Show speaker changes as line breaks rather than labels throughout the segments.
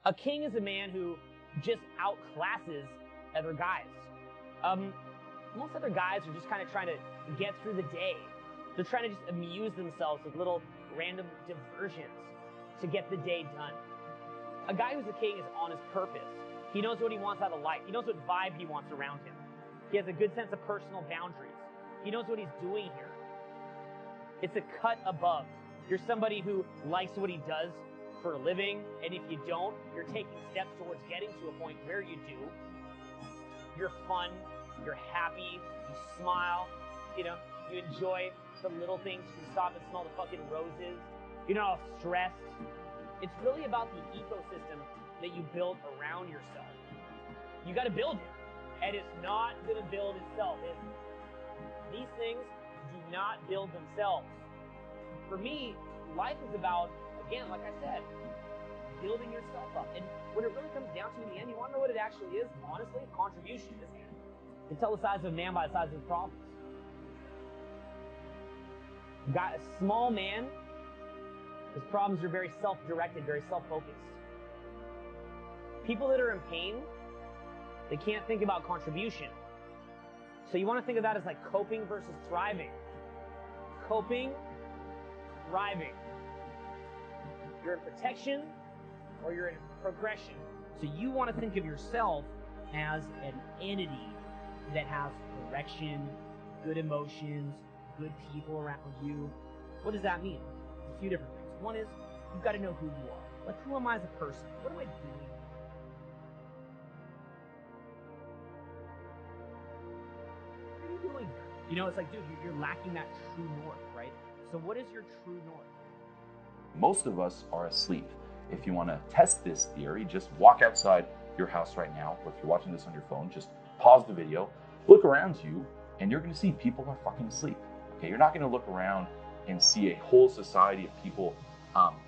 A king is a man who just outclasses other guys. Most other guys are just kind of trying to get through the day. They're trying to just amuse themselves with little random diversions to get the day done. A guy who's a king is on his purpose. He knows what he wants out of life. He knows what vibe he wants around him. He has a good sense of personal boundaries. He knows what he's doing here. It's a cut above. You're somebody who likes what he does for a living, and if you don't, you're taking steps towards getting to a point where you do. You're fun, you're happy, you smile, you enjoy the little things. You can stop and smell the fucking roses. You're not all stressed. It's really about the ecosystem that you build around yourself. You got to build it, and it's not going to build itself. These things do not build themselves. For me, life is about, again, like I said, building yourself up. And when it really comes down to in the end, you want to know what it actually is? Honestly, contribution, isn't it? You can tell the size of a man by the size of his problems. Got a small man, his problems are very self-directed, very self-focused. People that are in pain, they can't think about contribution. So you want to think of that as like coping versus thriving. Coping, thriving. You're in protection or you're in progression. So you want to think of yourself as an entity that has direction, good emotions, good people around you. What does that mean? A few different things. One is, you've got to know who you are. Like, who am I as a person? What am I doing? What are you doing here? It's like, dude, you're lacking that true north, right? So what is your true north?
Most of us are asleep. If you want to test this theory, just walk outside your house right now, or if you're watching this on your phone, just pause the video, look around you, and you're going to see people are fucking asleep. Okay, you're not going to look around and see a whole society of people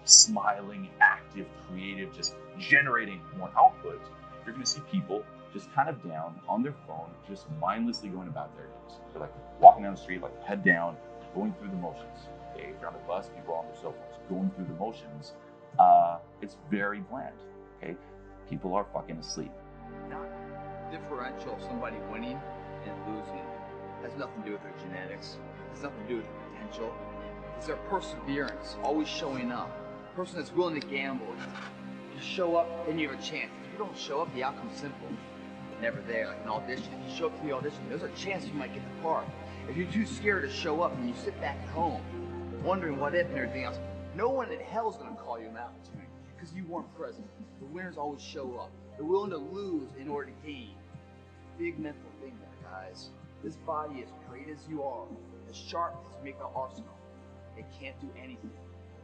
smiling, active, creative, just generating more output. You're going to see people just kind of down on their phone, just mindlessly going about their days. They're like walking down the street, like head down, going through the motions. Okay, if you're on the bus, people are on their cell phones, going through the motions. It's very bland. Okay, people are fucking asleep.
Not differential of somebody winning and losing has nothing to do with their genetics. It has nothing to do with their potential. It's their perseverance, always showing up. A person that's willing to gamble. You show up, then you have a chance. If you don't show up, the outcome's simple. Never there. Like an audition. If you show up to the audition, there's a chance you might get the part. If you're too scared to show up and you sit back at home, wondering what if and everything else, no one in hell's gonna call you an opportunity because you weren't present. The winners always show up. They're willing to lose in order to gain. Big mental thing there, guys. This body, as great as you are, as sharp as you make an arsenal, it can't do anything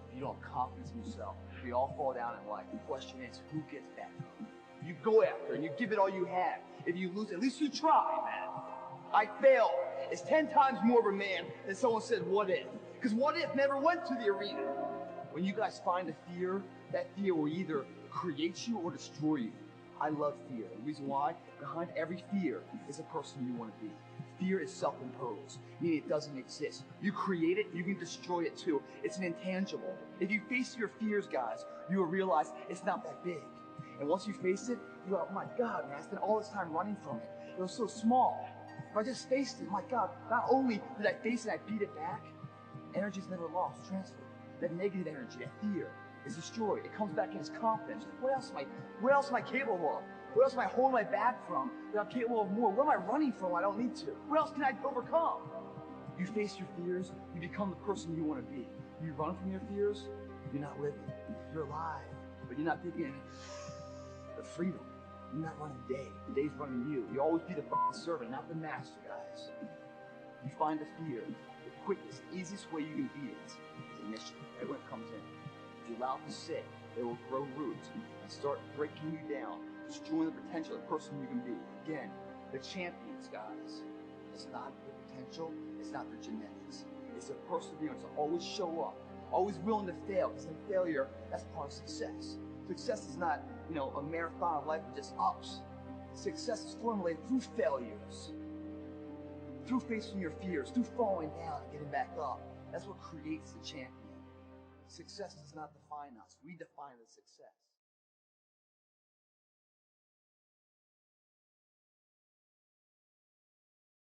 if you don't have confidence in yourself. We all fall down in life. The question is, who gets back up? You go after and you give it all you have. If you lose, at least you try, man. I failed. It's 10 times more of a man than someone said, what if? Because what if never went to the arena. When you guys find a fear, that fear will either create you or destroy you. I love fear. The reason why? Behind every fear is a person you want to be. Fear is self-imposed, meaning it doesn't exist. You create it, you can destroy it too. It's an intangible. If you face your fears, guys, you will realize it's not that big. And once you face it, you go, oh my God, man, I spent all this time running from it. It was so small. If I just faced it, my God, not only did I face it, I beat it back. Energy's never lost, transferred. That negative energy, that fear, is destroyed. It comes back in as confidence. What else am I capable of? What else am I holding my back from that I'm capable of more? What am I running from I don't need to? What else can I overcome? You face your fears, you become the person you want to be. You run from your fears, you're not living. You're alive, but you're not taking the freedom. You're not running the day. The day's running you. You always be the fucking servant, not the master, guys. You find the fear. The quickest, easiest way you can beat it is initiative. Right when it comes in. If you allow it to sit, it will grow roots and start breaking you down, destroying the potential of the person you can be. Again, the champions, guys. It's not the potential, it's not the genetics. It's the perseverance to always show up, always willing to fail, because in failure, that's part of success. Success is not, a marathon of life with just ups. Success is formulated through failures, through facing your fears, through falling down and getting back up. That's what creates the champion. Success does not define us. We define the success.